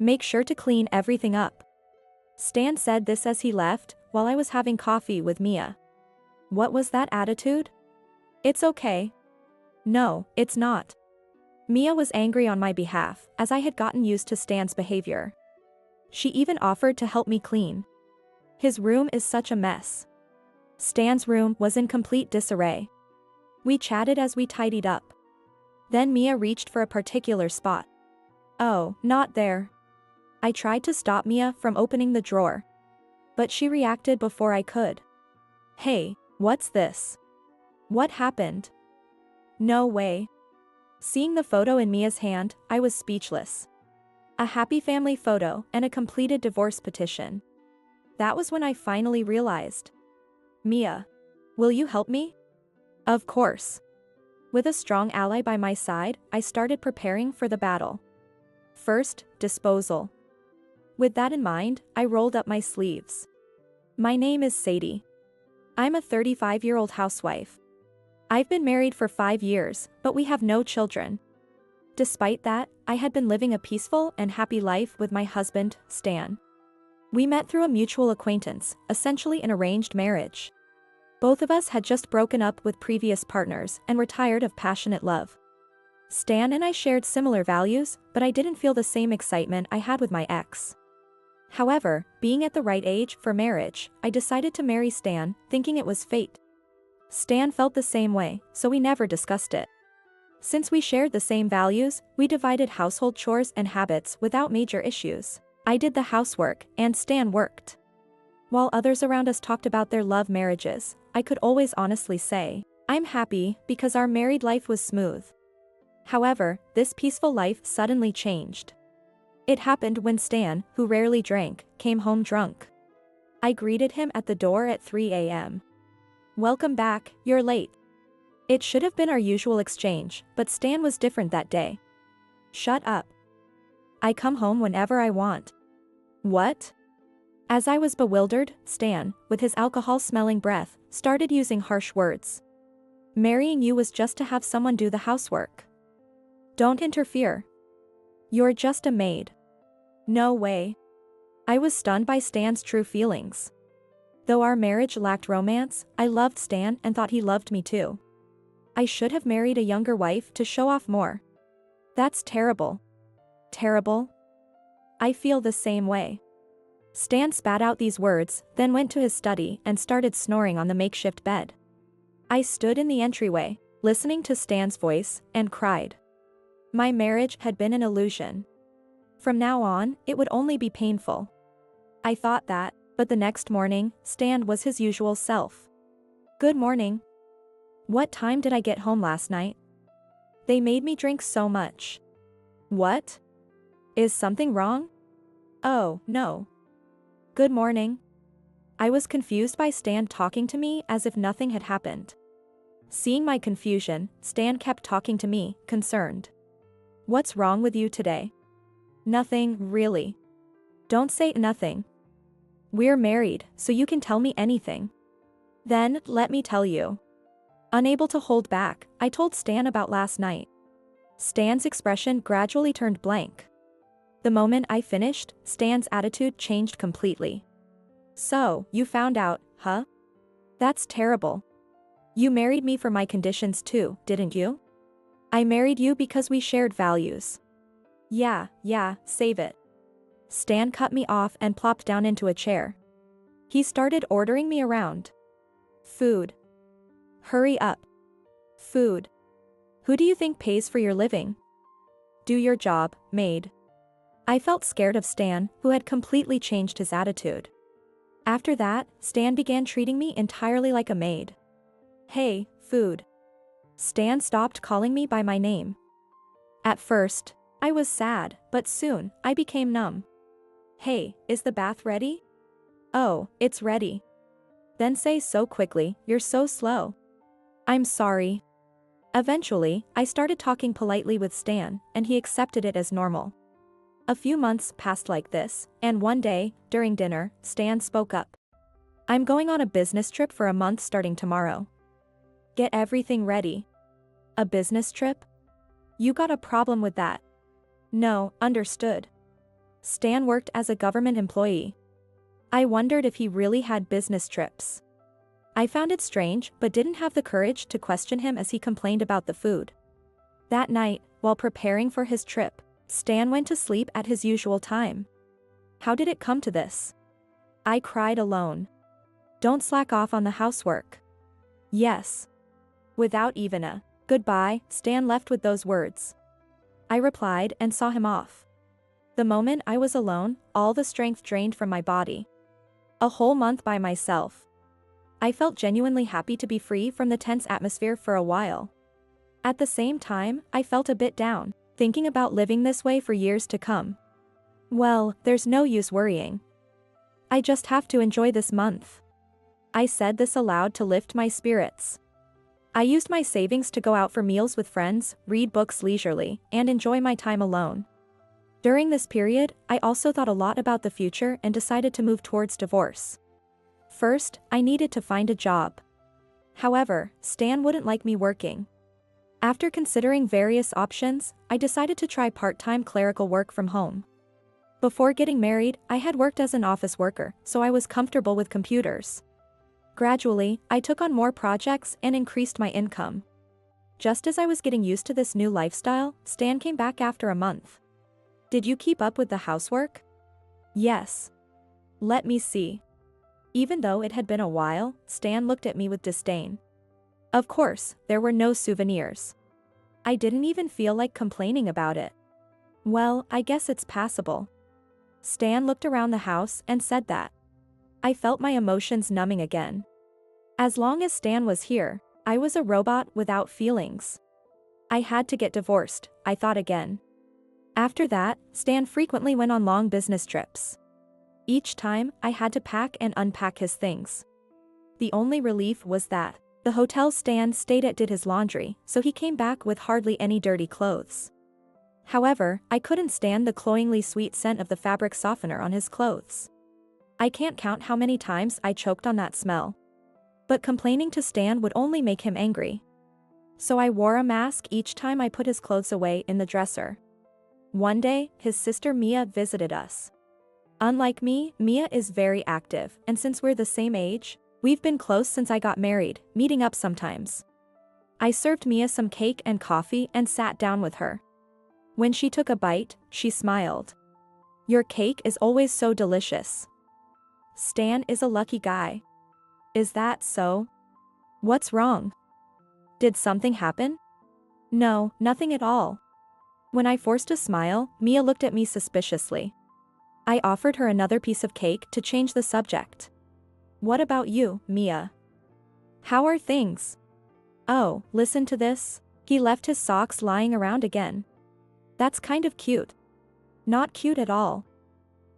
Make sure to clean everything up. Stan said this as he left, while I was having coffee with Mia. What was that attitude? It's okay. No, it's not. Mia was angry on my behalf, as I had gotten used to Stan's behavior. She even offered to help me clean. His room is such a mess. Stan's room was in complete disarray. We chatted as we tidied up. Then Mia reached for a particular spot. Oh, not there. I tried to stop Mia from opening the drawer. But she reacted before I could. Hey, what's this? What happened? No way. Seeing the photo in Mia's hand, I was speechless. A happy family photo and a completed divorce petition. That was when I finally realized. Mia, will you help me? Of course. With a strong ally by my side, I started preparing for the battle. First, disposal. With that in mind, I rolled up my sleeves. My name is Sadie. I'm a 35-year-old housewife. I've been married for 5 years, but we have no children. Despite that, I had been living a peaceful and happy life with my husband, Stan. We met through a mutual acquaintance, essentially an arranged marriage. Both of us had just broken up with previous partners and were tired of passionate love. Stan and I shared similar values, but I didn't feel the same excitement I had with my ex. However, being at the right age for marriage, I decided to marry Stan, thinking it was fate. Stan felt the same way, so we never discussed it. Since we shared the same values, we divided household chores and habits without major issues. I did the housework, and Stan worked. While others around us talked about their love marriages, I could always honestly say, I'm happy because our married life was smooth. However, this peaceful life suddenly changed. It happened when Stan, who rarely drank, came home drunk. I greeted him at the door at 3 a.m. Welcome back, you're late. It should have been our usual exchange, but Stan was different that day. Shut up. I come home whenever I want. What? As I was bewildered, Stan, with his alcohol-smelling breath, started using harsh words. Marrying you was just to have someone do the housework. Don't interfere. You're just a maid. No way. I was stunned by Stan's true feelings. Though our marriage lacked romance, I loved Stan and thought he loved me too. I should have married a younger wife to show off more. That's terrible. Terrible? I feel the same way. Stan spat out these words, then went to his study and started snoring on the makeshift bed. I stood in the entryway, listening to Stan's voice, and cried. My marriage had been an illusion. From now on, it would only be painful. I thought that, but the next morning, Stan was his usual self. Good morning. What time did I get home last night? They made me drink so much. What? Is something wrong? Oh, no. Good morning. I was confused by Stan talking to me as if nothing had happened. Seeing my confusion, Stan kept talking to me, concerned. What's wrong with you today? Nothing, really. Don't say nothing. We're married, so you can tell me anything. Then, let me tell you. Unable to hold back, I told Stan about last night. Stan's expression gradually turned blank. The moment I finished, Stan's attitude changed completely. So, you found out, huh? That's terrible. You married me for my conditions too, didn't you? I married you because we shared values. Yeah, save it. Stan cut me off and plopped down into a chair. He started ordering me around. Food. Hurry up. Food. Who do you think pays for your living? Do your job, maid. I felt scared of Stan, who had completely changed his attitude. After that, Stan began treating me entirely like a maid. Hey, food. Stan stopped calling me by my name. At first, I was sad, but soon, I became numb. Hey, is the bath ready? Oh, it's ready. Then say so quickly, you're so slow. I'm sorry. Eventually, I started talking politely with Stan, and he accepted it as normal. A few months passed like this, and one day, during dinner, Stan spoke up. I'm going on a business trip for a month starting tomorrow. Get everything ready. A business trip? You got a problem with that? No, understood. Stan worked as a government employee. I wondered if he really had business trips. I found it strange but didn't have the courage to question him as he complained about the food. That night, while preparing for his trip, Stan went to sleep at his usual time. How did it come to this? I cried alone. Don't slack off on the housework. Yes. Without even a goodbye, Stan left with those words. I replied and saw him off. The moment I was alone, all the strength drained from my body. A whole month by myself. I felt genuinely happy to be free from the tense atmosphere for a while. At the same time, I felt a bit down, thinking about living this way for years to come. Well, there's no use worrying. I just have to enjoy this month. I said this aloud to lift my spirits. I used my savings to go out for meals with friends, read books leisurely, and enjoy my time alone. During this period, I also thought a lot about the future and decided to move towards divorce. First, I needed to find a job. However, Stan wouldn't like me working. After considering various options, I decided to try part-time clerical work from home. Before getting married, I had worked as an office worker, so I was comfortable with computers. Gradually, I took on more projects and increased my income. Just as I was getting used to this new lifestyle, Stan came back after a month. Did you keep up with the housework? Yes. Let me see. Even though it had been a while, Stan looked at me with disdain. Of course, there were no souvenirs. I didn't even feel like complaining about it. Well, I guess it's passable. Stan looked around the house and said that. I felt my emotions numbing again. As long as Stan was here, I was a robot without feelings. I had to get divorced, I thought again. After that, Stan frequently went on long business trips. Each time, I had to pack and unpack his things. The only relief was that the hotel Stan stayed at did his laundry, so he came back with hardly any dirty clothes. However, I couldn't stand the cloyingly sweet scent of the fabric softener on his clothes. I can't count how many times I choked on that smell. But complaining to Stan would only make him angry. So I wore a mask each time I put his clothes away in the dresser. One day, his sister Mia visited us. Unlike me, Mia is very active, and since we're the same age, we've been close since I got married, meeting up sometimes. I served Mia some cake and coffee and sat down with her. When she took a bite, she smiled. Your cake is always so delicious. Stan is a lucky guy. Is that so? What's wrong? Did something happen? No, nothing at all. When I forced a smile, Mia looked at me suspiciously. I offered her another piece of cake to change the subject. What about you, Mia? How are things? Oh, listen to this. He left his socks lying around again. That's kind of cute. Not cute at all.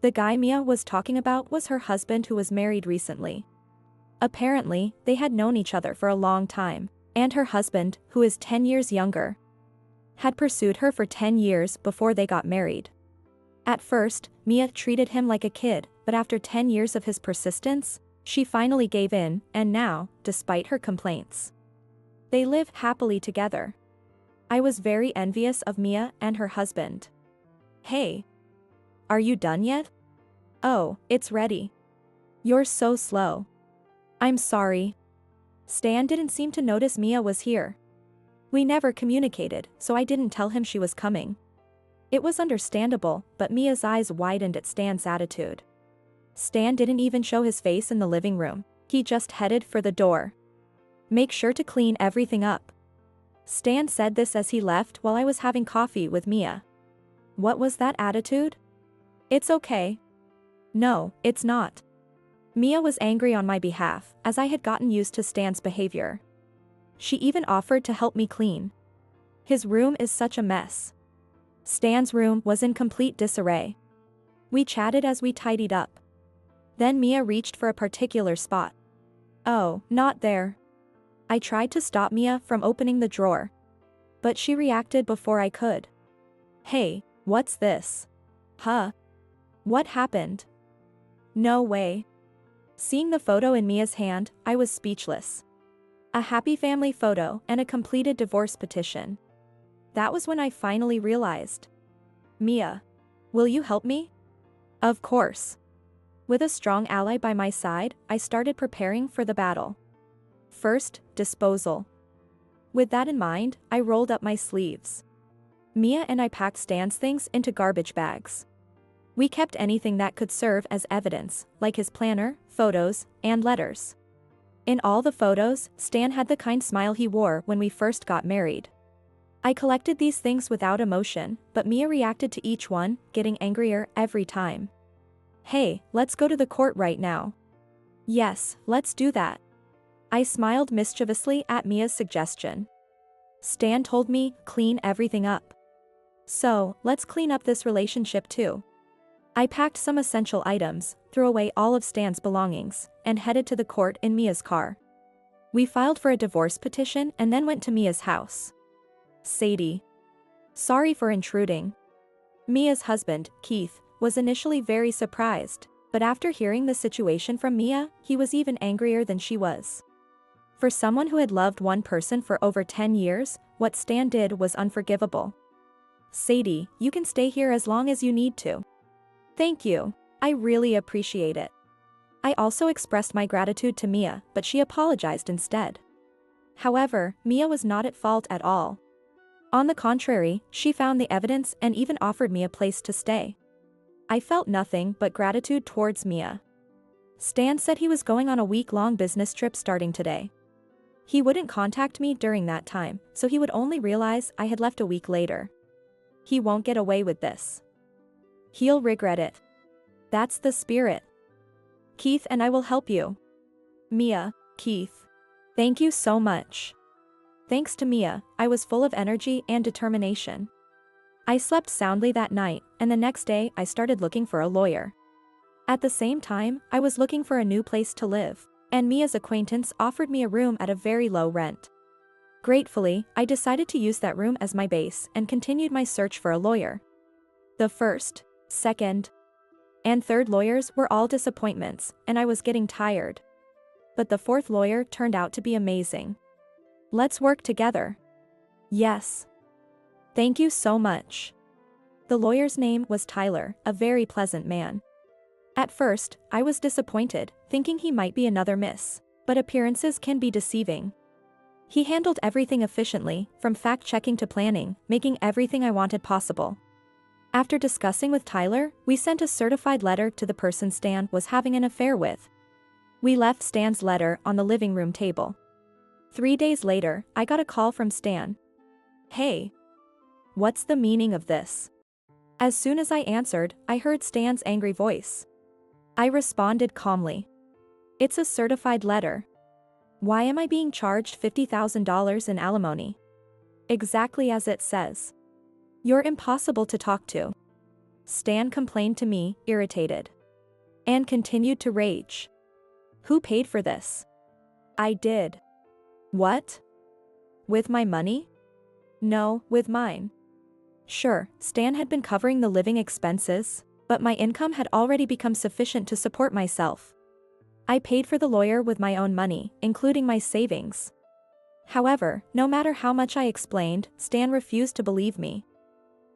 The guy Mia was talking about was her husband who was married recently. Apparently, they had known each other for a long time, and her husband, who is 10 years younger, had pursued her for 10 years before they got married. At first, Mia treated him like a kid, but after 10 years of his persistence, she finally gave in, and now, despite her complaints, they live happily together. I was very envious of Mia and her husband. Hey. Are you done yet? Oh, it's ready. You're so slow. I'm sorry. Stan didn't seem to notice Mia was here. We never communicated, so I didn't tell him she was coming. It was understandable, but Mia's eyes widened at Stan's attitude. Stan didn't even show his face in the living room. He just headed for the door. Make sure to clean everything up. Stan said this as he left while I was having coffee with Mia. What was that attitude? It's okay. No, it's not. Mia was angry on my behalf, as I had gotten used to Stan's behavior. She even offered to help me clean. His room is such a mess. Stan's room was in complete disarray. We chatted as we tidied up. Then Mia reached for a particular spot. Oh, not there. I tried to stop Mia from opening the drawer. But she reacted before I could. Hey, what's this? Huh? What happened? No way. Seeing the photo in Mia's hand, I was speechless. A happy family photo and a completed divorce petition. That was when I finally realized. Mia, will you help me? Of course. With a strong ally by my side, I started preparing for the battle. First, disposal. With that in mind, I rolled up my sleeves. Mia and I packed Stan's things into garbage bags. We kept anything that could serve as evidence, like his planner, photos, and letters. In all the photos, Stan had the kind smile he wore when we first got married. I collected these things without emotion, but Mia reacted to each one, getting angrier every time. Hey, let's go to the court right now. Yes, let's do that. I smiled mischievously at Mia's suggestion. Stan told me, clean everything up. So, let's clean up this relationship too. I packed some essential items, threw away all of Stan's belongings, and headed to the court in Mia's car. We filed for a divorce petition and then went to Mia's house. Sadie. Sorry for intruding. Mia's husband, Keith, was initially very surprised, but after hearing the situation from Mia, he was even angrier than she was. For someone who had loved one person for over 10 years, what Stan did was unforgivable. Sadie, you can stay here as long as you need to. Thank you. I really appreciate it. I also expressed my gratitude to Mia, but she apologized instead. However, Mia was not at fault at all. On the contrary, she found the evidence and even offered me a place to stay. I felt nothing but gratitude towards Mia. Stan said he was going on a week-long business trip starting today. He wouldn't contact me during that time, so he would only realize I had left a week later. He won't get away with this. He'll regret it. That's the spirit. Keith and I will help you. Mia, Keith. Thank you so much. Thanks to Mia, I was full of energy and determination. I slept soundly that night, and the next day I started looking for a lawyer. At the same time, I was looking for a new place to live, and Mia's acquaintance offered me a room at a very low rent. Gratefully, I decided to use that room as my base and continued my search for a lawyer. The first, second, and third lawyers were all disappointments, and I was getting tired. But the fourth lawyer turned out to be amazing. Let's work together. Yes. Thank you so much. The lawyer's name was Tyler, a very pleasant man. At first, I was disappointed, thinking he might be another miss, but appearances can be deceiving. He handled everything efficiently, from fact-checking to planning, making everything I wanted possible. After discussing with Tyler, we sent a certified letter to the person Stan was having an affair with. We left Stan's letter on the living room table. 3 days later, I got a call from Stan. Hey. What's the meaning of this? As soon as I answered, I heard Stan's angry voice. I responded calmly. It's a certified letter. Why am I being charged $50,000 in alimony? Exactly as it says. You're impossible to talk to. Stan complained to me, irritated. And continued to rage. Who paid for this? I did. What? With my money? No, with mine. Sure, Stan had been covering the living expenses, but my income had already become sufficient to support myself. I paid for the lawyer with my own money, including my savings. However, no matter how much I explained, Stan refused to believe me.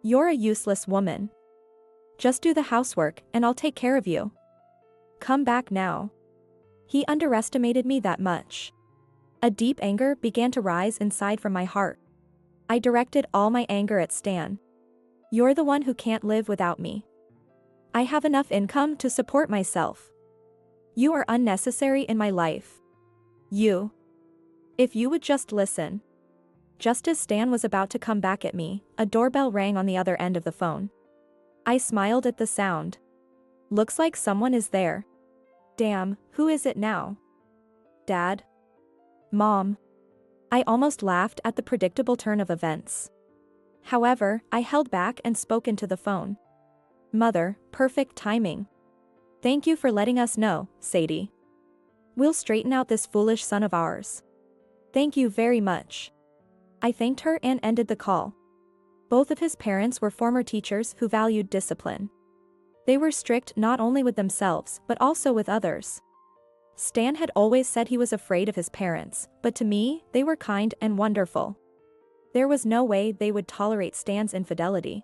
You're a useless woman. Just do the housework, and I'll take care of you. Come back now. He underestimated me that much. A deep anger began to rise inside from my heart. I directed all my anger at Stan. You're the one who can't live without me. I have enough income to support myself. You are unnecessary in my life. You. If you would just listen. Just as Stan was about to come back at me, a doorbell rang on the other end of the phone. I smiled at the sound. Looks like someone is there. Damn, who is it now? Dad? Mom? I almost laughed at the predictable turn of events. However, I held back and spoke into the phone. Mother, perfect timing. Thank you for letting us know, Sadie. We'll straighten out this foolish son of ours. Thank you very much. I thanked her and ended the call. Both of his parents were former teachers who valued discipline. They were strict not only with themselves but also with others. Stan had always said he was afraid of his parents, but to me, they were kind and wonderful. There was no way they would tolerate Stan's infidelity.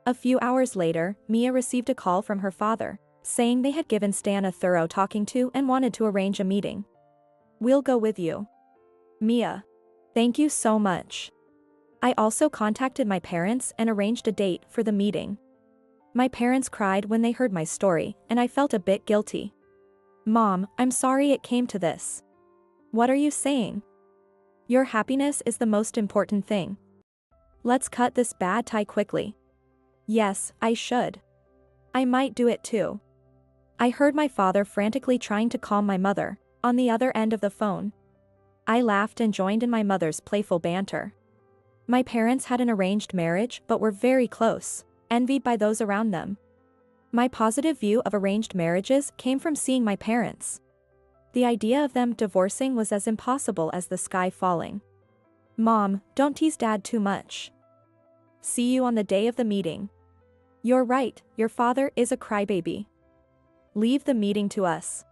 A few hours later, Mia received a call from her father, saying they had given Stan a thorough talking to and wanted to arrange a meeting. "We'll go with you." Mia. "Thank you so much." I also contacted my parents and arranged a date for the meeting. My parents cried when they heard my story, and I felt a bit guilty. "Mom, I'm sorry it came to this." "What are you saying? Your happiness is the most important thing. Let's cut this bad tie quickly." "Yes, I should. I might do it too." I heard my father frantically trying to calm my mother, on the other end of the phone. I laughed and joined in my mother's playful banter. My parents had an arranged marriage but were very close, envied by those around them. My positive view of arranged marriages came from seeing my parents. The idea of them divorcing was as impossible as the sky falling. "Mom, don't tease Dad too much. See you on the day of the meeting." "You're right, your father is a crybaby. Leave the meeting to us."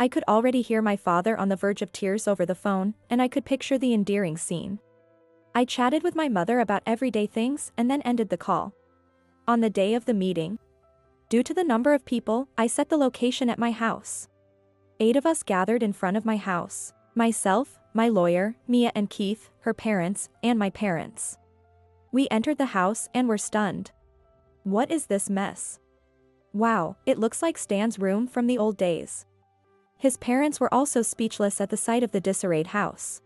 I could already hear my father on the verge of tears over the phone, and I could picture the endearing scene. I chatted with my mother about everyday things and then ended the call. On the day of the meeting, due to the number of people, I set the location at my house. 8 of us gathered in front of my house: myself, my lawyer, Mia and Keith, her parents, and my parents. We entered the house and were stunned. What is this mess? Wow, it looks like Stan's room from the old days. His parents were also speechless at the sight of the disarrayed house.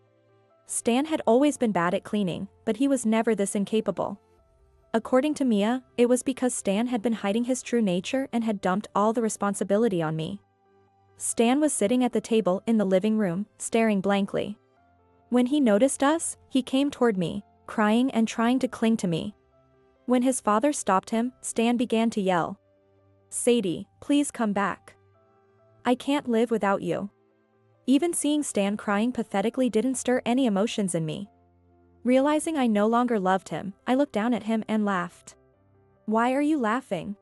Stan had always been bad at cleaning, but he was never this incapable. According to Mia, it was because Stan had been hiding his true nature and had dumped all the responsibility on me. Stan was sitting at the table in the living room, staring blankly. When he noticed us, he came toward me, crying and trying to cling to me. When his father stopped him, Stan began to yell, "Sadie, please come back. I can't live without you." Even seeing Stan crying pathetically didn't stir any emotions in me. Realizing I no longer loved him, I looked down at him and laughed. "Why are you laughing?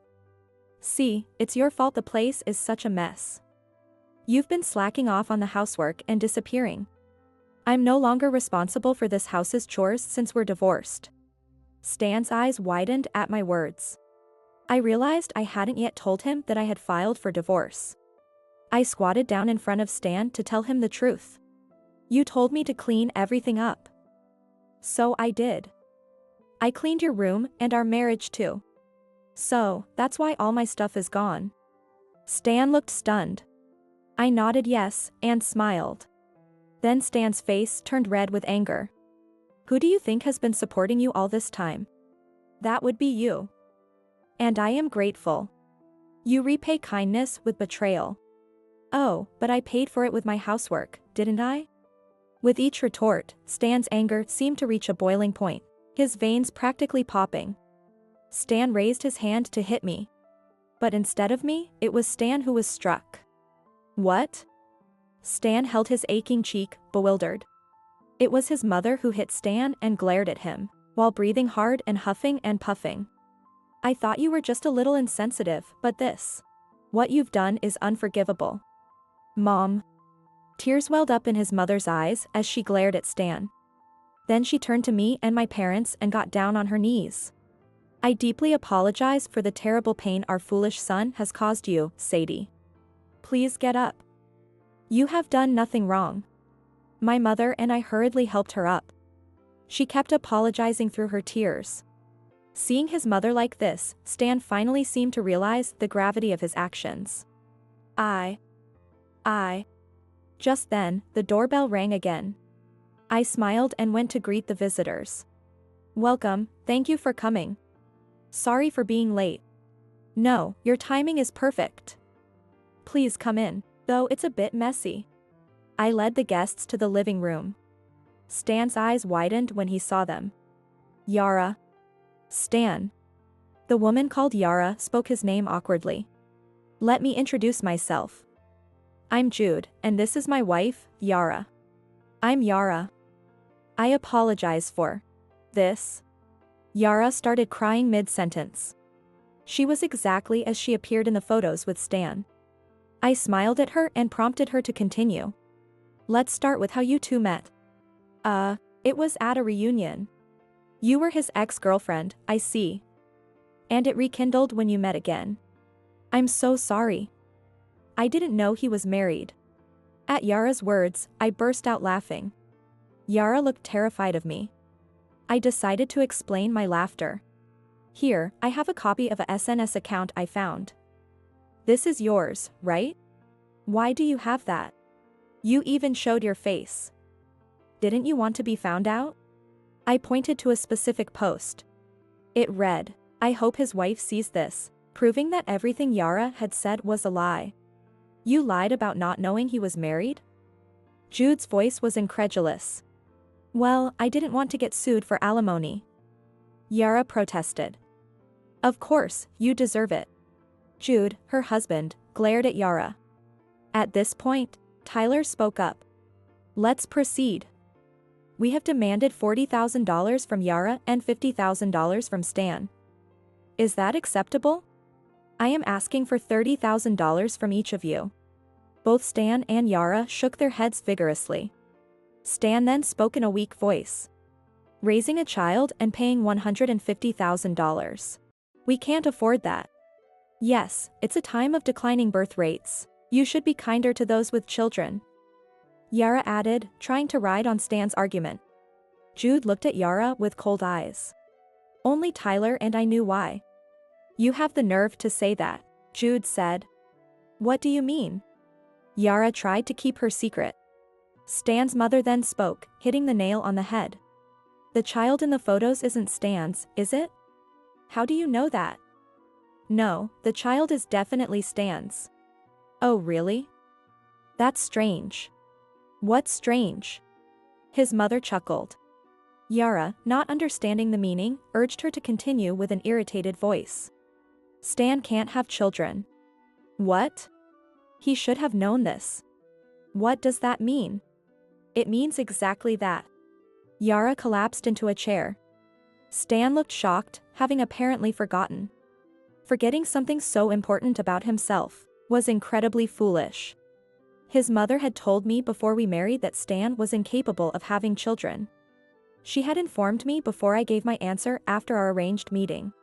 See, it's your fault the place is such a mess. You've been slacking off on the housework and disappearing. I'm no longer responsible for this house's chores since we're divorced." Stan's eyes widened at my words. I realized I hadn't yet told him that I had filed for divorce. I squatted down in front of Stan to tell him the truth. "You told me to clean everything up." "So I did. I cleaned your room and our marriage too. So, that's why all my stuff is gone." Stan looked stunned. I nodded yes, and smiled. Then Stan's face turned red with anger. "Who do you think has been supporting you all this time?" "That would be you. And I am grateful. You repay kindness with betrayal." "Oh, but I paid for it with my housework, didn't I?" With each retort, Stan's anger seemed to reach a boiling point, his veins practically popping. Stan raised his hand to hit me. But instead of me, it was Stan who was struck. "What?" Stan held his aching cheek, bewildered. It was his mother who hit Stan and glared at him, while breathing hard and huffing and puffing. "I thought you were just a little insensitive, but this. What you've done is unforgivable." "Mom." Tears welled up in his mother's eyes as she glared at Stan. Then she turned to me and my parents and got down on her knees. "I deeply apologize for the terrible pain our foolish son has caused you, Sadie. Please get up. You have done nothing wrong." My mother and I hurriedly helped her up. She kept apologizing through her tears. Seeing his mother like this, Stan finally seemed to realize the gravity of his actions. I. Just then, the doorbell rang again. I smiled and went to greet the visitors. "Welcome, thank you for coming. Sorry for being late." "No, your timing is perfect. Please come in, though it's a bit messy." I led the guests to the living room. Stan's eyes widened when he saw them. "Yara." "Stan." The woman called Yara spoke his name awkwardly. "Let me introduce myself. I'm Jude, and this is my wife, Yara." "I'm Yara. I apologize for this." Yara started crying mid-sentence. She was exactly as she appeared in the photos with Stan. I smiled at her and prompted her to continue. "Let's start with how you two met." It was at a reunion. You were his ex-girlfriend, I see." And it rekindled when you met again. I'm so sorry. I didn't know he was married. At Yara's words, I burst out laughing. Yara looked terrified of me. I decided to explain my laughter. Here, I have a copy of a SNS account I found. This is yours, right? Why do you have that? You even showed your face. Didn't you want to be found out? I pointed to a specific post. It read, I hope his wife sees this, proving that everything Yara had said was a lie. You lied about not knowing he was married? Jude's voice was incredulous. Well, I didn't want to get sued for alimony. Yara protested. Of course, you deserve it. Jude, her husband, glared at Yara. At this point, Tyler spoke up. Let's proceed. We have demanded $40,000 from Yara and $50,000 from Stan. Is that acceptable? I am asking for $30,000 from each of you. Both Stan and Yara shook their heads vigorously. Stan then spoke in a weak voice. Raising a child and paying $150,000. We can't afford that. Yes, it's a time of declining birth rates. You should be kinder to those with children. Yara added, trying to ride on Stan's argument. Jude looked at Yara with cold eyes. Only Tyler and I knew why. You have the nerve to say that, Jude said. What do you mean? Yara tried to keep her secret. Stan's mother then spoke, hitting the nail on the head. The child in the photos isn't Stan's, is it? How do you know that? No, the child is definitely Stan's. Oh really? That's strange. What's strange? His mother chuckled. Yara, not understanding the meaning, urged her to continue with an irritated voice. Stan can't have children. What? He should have known this. What does that mean? It means exactly that. Yara collapsed into a chair. Stan looked shocked, having apparently forgotten. Forgetting something so important about himself was incredibly foolish. His mother had told me before we married that Stan was incapable of having children. She had informed me before I gave my answer after our arranged meeting.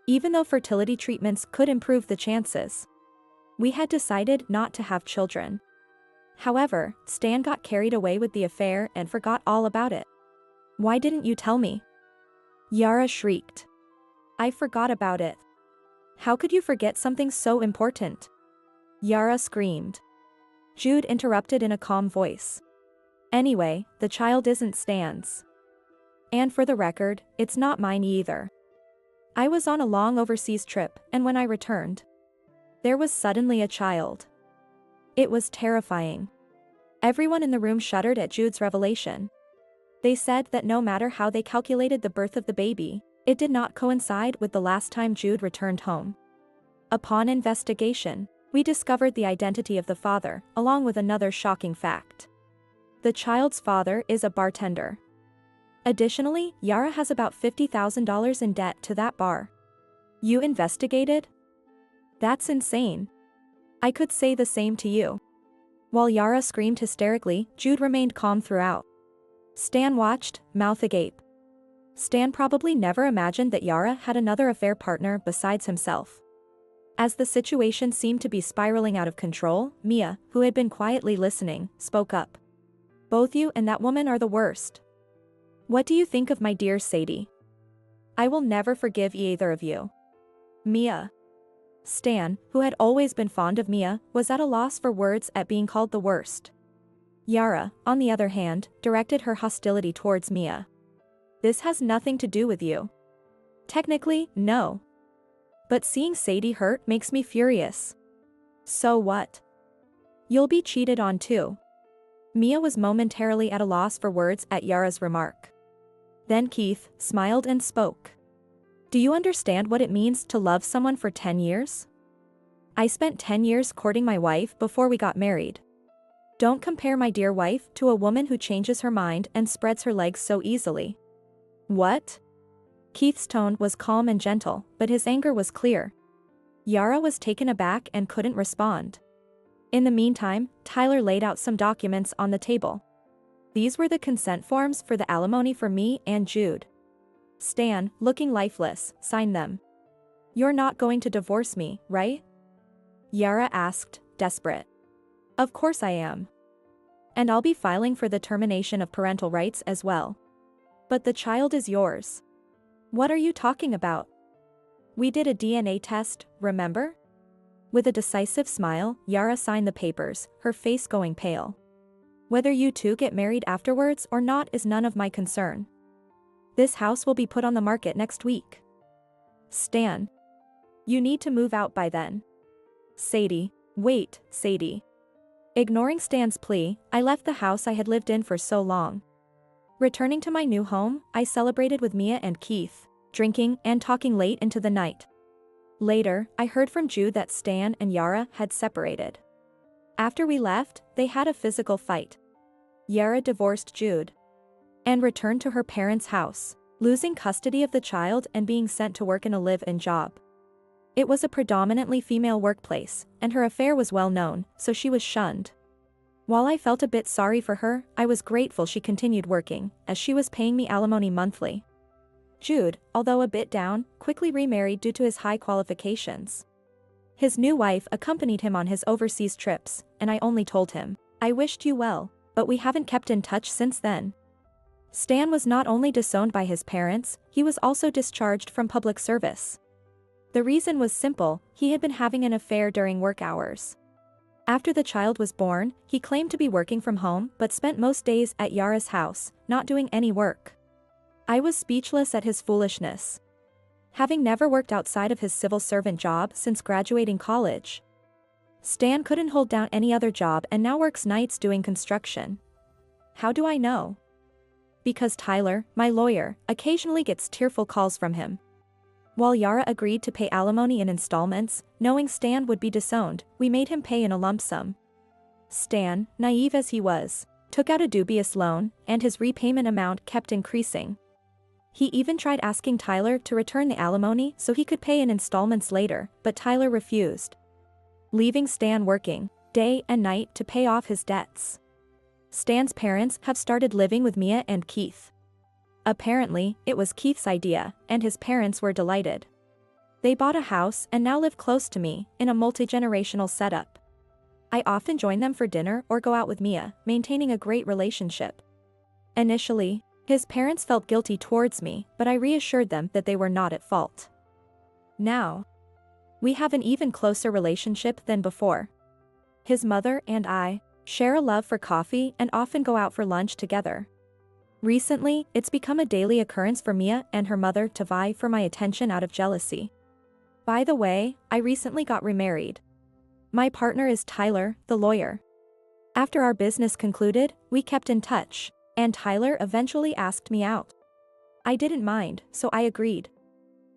Even though fertility treatments could improve the chances, we had decided not to have children. However, Stan got carried away with the affair and forgot all about it. Why didn't you tell me? Yara shrieked. I forgot about it. How could you forget something so important? Yara screamed. Jude interrupted in a calm voice. Anyway, the child isn't Stan's. And for the record, it's not mine either. I was on a long overseas trip, and when I returned, there was suddenly a child. It was terrifying. Everyone in the room shuddered at Jude's revelation. They said that no matter how they calculated the birth of the baby, it did not coincide with the last time Jude returned home. Upon investigation, we discovered the identity of the father, along with another shocking fact. The child's father is a bartender. Additionally, Yara has about $50,000 in debt to that bar. You investigated? That's insane. I could say the same to you. While Yara screamed hysterically, Jude remained calm throughout. Stan watched, mouth agape. Stan probably never imagined that Yara had another affair partner besides himself. As the situation seemed to be spiraling out of control, Mia, who had been quietly listening, spoke up. Both you and that woman are the worst. What do you think of my dear Sadie? I will never forgive either of you. Mia. Stan, who had always been fond of Mia, was at a loss for words at being called the worst. Yara, on the other hand, directed her hostility towards Mia. This has nothing to do with you. Technically, no. But seeing Sadie hurt makes me furious. So what? You'll be cheated on too. Mia was momentarily at a loss for words at Yara's remark. Then Keith smiled and spoke. Do you understand what it means to love someone for 10 years? I spent 10 years courting my wife before we got married. Don't compare my dear wife to a woman who changes her mind and spreads her legs so easily. What? Keith's tone was calm and gentle, but his anger was clear. Yara was taken aback and couldn't respond. In the meantime, Tyler laid out some documents on the table. These were the consent forms for the alimony for me and Jude. Stan, looking lifeless, signed them. You're not going to divorce me, right? Yara asked, desperate. Of course I am. And I'll be filing for the termination of parental rights as well. But the child is yours. What are you talking about? We did a DNA test, remember? With a decisive smile, Yara signed the papers, her face going pale. Whether you two get married afterwards or not is none of my concern. This house will be put on the market next week. Stan. You need to move out by then. Sadie. Wait, Sadie. Ignoring Stan's plea, I left the house I had lived in for so long. Returning to my new home, I celebrated with Mia and Keith, drinking and talking late into the night. Later, I heard from Jude that Stan and Yara had separated. After we left, they had a physical fight. Yara divorced Jude and returned to her parents' house, losing custody of the child and being sent to work in a live-in job. It was a predominantly female workplace, and her affair was well known, so she was shunned. While I felt a bit sorry for her, I was grateful she continued working, as she was paying me alimony monthly. Jude, although a bit down, quickly remarried due to his high qualifications. His new wife accompanied him on his overseas trips, and I only told him, I wished you well, but we haven't kept in touch since then. Stan was not only disowned by his parents, he was also discharged from public service. The reason was simple, he had been having an affair during work hours. After the child was born, he claimed to be working from home but spent most days at Yara's house, not doing any work. I was speechless at his foolishness. Having never worked outside of his civil servant job since graduating college, Stan couldn't hold down any other job and now works nights doing construction. How do I know? Because Tyler, my lawyer, occasionally gets tearful calls from him. While Yara agreed to pay alimony in installments, knowing Stan would be disowned, we made him pay in a lump sum. Stan, naive as he was, took out a dubious loan, and his repayment amount kept increasing. He even tried asking Tyler to return the alimony so he could pay in installments later, but Tyler refused, leaving Stan working day and night to pay off his debts. Stan's parents have started living with Mia and Keith. Apparently, it was Keith's idea, and his parents were delighted. They bought a house and now live close to me, in a multi-generational setup. I often join them for dinner or go out with Mia, maintaining a great relationship. Initially, his parents felt guilty towards me, but I reassured them that they were not at fault. Now, we have an even closer relationship than before. His mother and I share a love for coffee and often go out for lunch together. Recently, it's become a daily occurrence for Mia and her mother to vie for my attention out of jealousy. By the way, I recently got remarried. My partner is Tyler, the lawyer. After our business concluded, we kept in touch, and Tyler eventually asked me out. I didn't mind, so I agreed.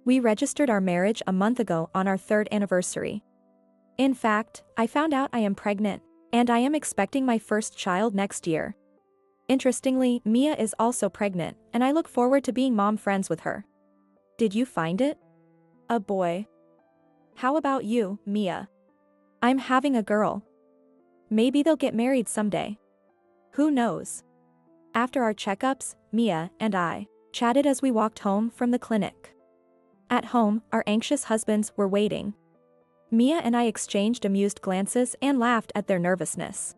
We registered our marriage a month ago on our 3rd anniversary. In fact, I found out I am pregnant, and I am expecting my first child next year. Interestingly, Mia is also pregnant, and I look forward to being mom friends with her. Did you find it? A boy. How about you, Mia? I'm having a girl. Maybe they'll get married someday. Who knows? After our checkups, Mia and I chatted as we walked home from the clinic. At home, our anxious husbands were waiting. Mia and I exchanged amused glances and laughed at their nervousness.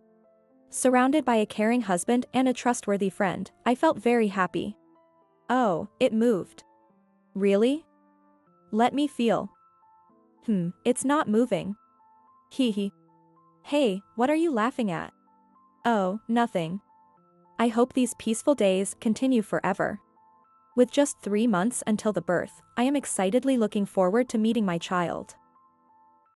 Surrounded by a caring husband and a trustworthy friend, I felt very happy. Oh, it moved. Really? Let me feel. It's not moving. Hee. Hey, what are you laughing at? Oh, nothing. I hope these peaceful days continue forever. With just 3 months until the birth, I am excitedly looking forward to meeting my child.